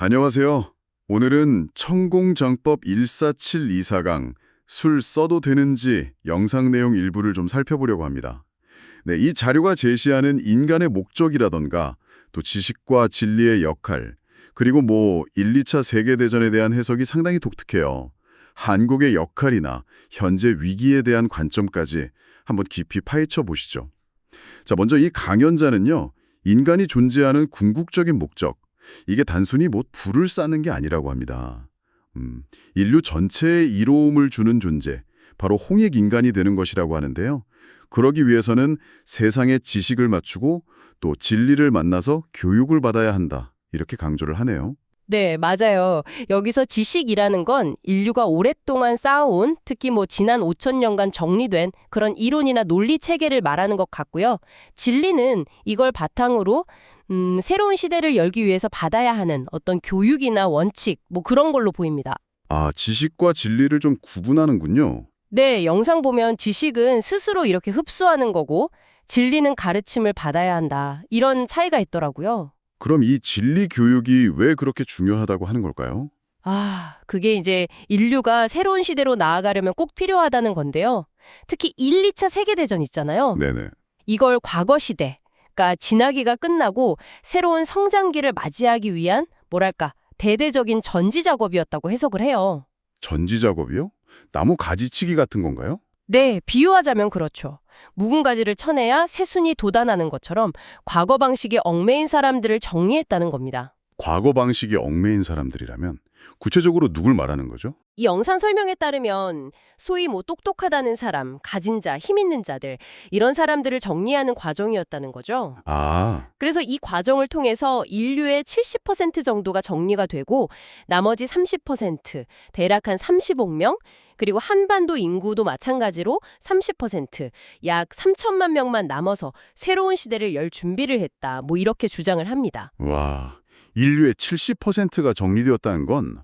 안녕하세요. 오늘은 천공정법 14724강 술 써도 되는지 영상 내용 일부를 좀 살펴보려고 합니다. 네, 이 자료가 제시하는 인간의 목적이라던가 또 지식과 진리의 역할, 그리고 1, 2차 세계대전에 대한 해석이 상당히 독특해요. 한국의 역할이나 현재 위기에 대한 관점까지 한번 깊이 파헤쳐 보시죠. 자, 먼저 이 강연자는요, 인간이 존재하는 궁극적인 목적, 이게 단순히 불을 쌓는 게 아니라고 합니다. 인류 전체에 이로움을 주는 존재, 바로 홍익인간이 되는 것이라고 하는데요. 그러기 위해서는 세상의 지식을 맞추고 또 진리를 만나서 교육을 받아야 한다. 이렇게 강조를 하네요. 네, 맞아요. 여기서 지식이라는 건 인류가 오랫동안 쌓아온, 특히 지난 5천년간 정리된 그런 이론이나 논리 체계를 말하는 것 같고요. 진리는 이걸 바탕으로 새로운 시대를 열기 위해서 받아야 하는 어떤 교육이나 원칙, 그런 걸로 보입니다. 아, 지식과 진리를 좀 구분하는군요. 네, 영상 보면 지식은 스스로 이렇게 흡수하는 거고, 진리는 가르침을 받아야 한다. 이런 차이가 있더라고요. 그럼 이 진리 교육이 왜 그렇게 중요하다고 하는 걸까요? 그게 이제 인류가 새로운 시대로 나아가려면 꼭 필요하다는 건데요. 특히 1, 2차 세계대전 있잖아요. 네네. 이걸 과거 시대, 그러니까 진화기가 끝나고 새로운 성장기를 맞이하기 위한 대대적인 전지 작업이었다고 해석을 해요. 전지 작업이요? 나무 가지치기 같은 건가요? 네, 비유하자면 그렇죠. 묵은 가지를 쳐내야 새순이 돋아나는 것처럼 과거 방식에 얽매인 사람들을 정리했다는 겁니다. 과거 방식이 얽매인 사람들이라면 구체적으로 누굴 말하는 거죠? 이 영상 설명에 따르면 소위 똑똑하다는 사람, 가진 자, 힘 있는 자들 이런 사람들을 정리하는 과정이었다는 거죠. 아, 그래서 이 과정을 통해서 인류의 70% 정도가 정리가 되고 나머지 30%, 대략 한 30억 명, 그리고 한반도 인구도 마찬가지로 30%, 약 3천만 명만 남아서 새로운 시대를 열 준비를 했다. 이렇게 주장을 합니다. 와, 인류의 70%가 정리되었다는 건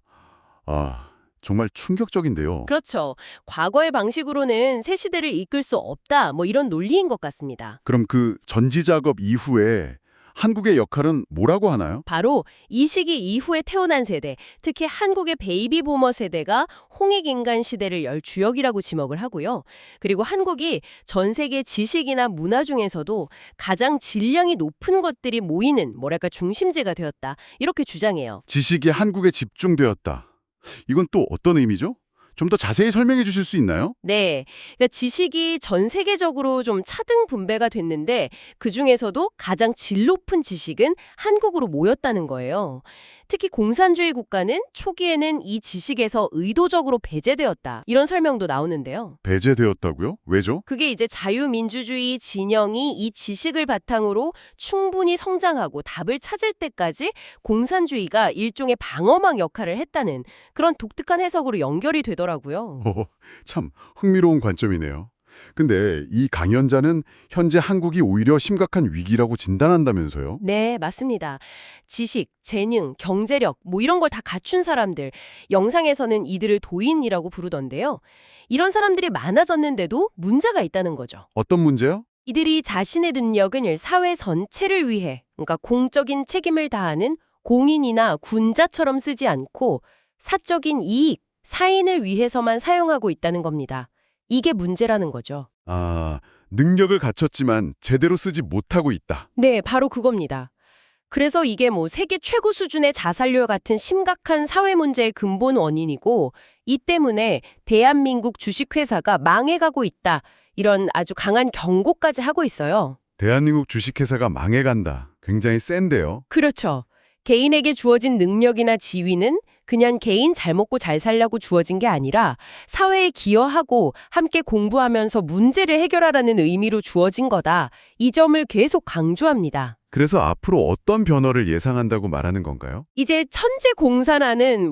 정말 충격적인데요. 그렇죠. 과거의 방식으로는 새 시대를 이끌 수 없다. 이런 논리인 것 같습니다. 그럼 그 전지 작업 이후에 한국의 역할은 뭐라고 하나요? 바로 이 시기 이후에 태어난 세대, 특히 한국의 베이비 부머 세대가 홍익인간 시대를 열 주역이라고 지목을 하고요. 그리고 한국이 전 세계 지식이나 문화 중에서도 가장 질량이 높은 것들이 모이는 중심지가 되었다. 이렇게 주장해요. 지식이 한국에 집중되었다. 이건 또 어떤 의미죠? 좀 더 자세히 설명해 주실 수 있나요? 네, 그러니까 지식이 전 세계적으로 좀 차등 분배가 됐는데 그중에서도 가장 질 높은 지식은 한국으로 모였다는 거예요. 특히 공산주의 국가는 초기에는 이 지식에서 의도적으로 배제되었다. 이런 설명도 나오는데요. 배제되었다고요? 왜죠? 그게 이제 자유민주주의 진영이 이 지식을 바탕으로 충분히 성장하고 답을 찾을 때까지 공산주의가 일종의 방어막 역할을 했다는 그런 독특한 해석으로 연결이 되더라고요. 참 흥미로운 관점이네요. 근데 이 강연자는 현재 한국이 오히려 심각한 위기라고 진단한다면서요? 네, 맞습니다. 지식, 재능, 경제력 이런 걸 다 갖춘 사람들, 영상에서는 이들을 도인이라고 부르던데요. 이런 사람들이 많아졌는데도 문제가 있다는 거죠. 어떤 문제요? 이들이 자신의 능력을 사회 전체를 위해, 그러니까 공적인 책임을 다하는 공인이나 군자처럼 쓰지 않고 사적인 이익, 사인을 위해서만 사용하고 있다는 겁니다. 이게 문제라는 거죠. 아, 능력을 갖췄지만 제대로 쓰지 못하고 있다. 네, 바로 그겁니다. 그래서 이게 세계 최고 수준의 자살률 같은 심각한 사회 문제의 근본 원인이고 이 때문에 대한민국 주식회사가 망해가고 있다. 이런 아주 강한 경고까지 하고 있어요. 대한민국 주식회사가 망해간다. 굉장히 센데요. 그렇죠. 개인에게 주어진 능력이나 지위는 그냥 개인 잘 먹고 잘 살려고 주어진 게 아니라 사회에 기여하고 함께 공부하면서 문제를 해결하라는 의미로 주어진 거다. 이 점을 계속 강조합니다. 그래서 앞으로 어떤 변화를 예상한다고 말하는 건가요? 이제 천재 공산화는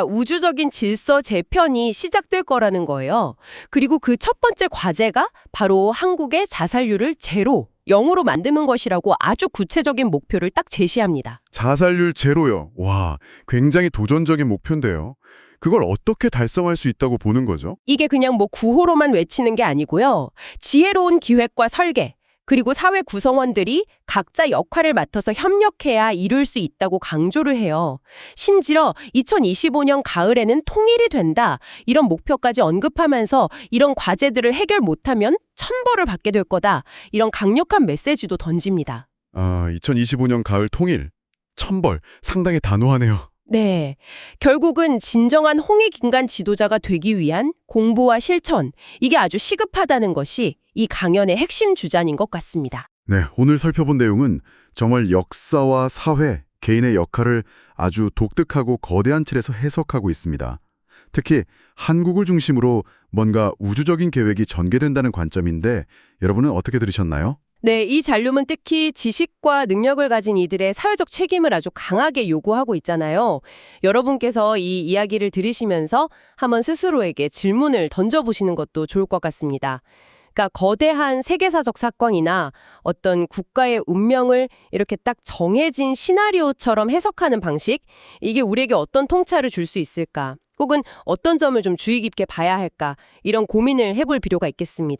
우주적인 질서 재편이 시작될 거라는 거예요. 그리고 그 첫 번째 과제가 바로 한국의 자살률을 제로, 0으로 만드는 것이라고 아주 구체적인 목표를 딱 제시합니다. 자살률 제로요. 와, 굉장히 도전적인 목표인데요. 그걸 어떻게 달성할 수 있다고 보는 거죠? 이게 그냥 구호로만 외치는 게 아니고요. 지혜로운 기획과 설계, 그리고 사회 구성원들이 각자 역할을 맡아서 협력해야 이룰 수 있다고 강조를 해요. 심지어 2025년 가을에는 통일이 된다, 이런 목표까지 언급하면서 이런 과제들을 해결 못하면 천벌을 받게 될 거다, 이런 강력한 메시지도 던집니다. 2025년 가을 통일, 천벌, 상당히 단호하네요. 네, 결국은 진정한 홍익인간 지도자가 되기 위한 공부와 실천, 이게 아주 시급하다는 것이 이 강연의 핵심 주장인 것 같습니다. 네, 오늘 살펴본 내용은 정말 역사와 사회, 개인의 역할을 아주 독특하고 거대한 틀에서 해석하고 있습니다. 특히 한국을 중심으로 뭔가 우주적인 계획이 전개된다는 관점인데 여러분은 어떻게 들으셨나요? 네, 이 잔류는 특히 지식과 능력을 가진 이들의 사회적 책임을 아주 강하게 요구하고 있잖아요. 여러분께서 이 이야기를 들으시면서 한번 스스로에게 질문을 던져보시는 것도 좋을 것 같습니다. 그러니까 거대한 세계사적 사건이나 어떤 국가의 운명을 이렇게 딱 정해진 시나리오처럼 해석하는 방식, 이게 우리에게 어떤 통찰을 줄 수 있을까? 혹은 어떤 점을 좀 주의 깊게 봐야 할까? 이런 고민을 해볼 필요가 있겠습니다.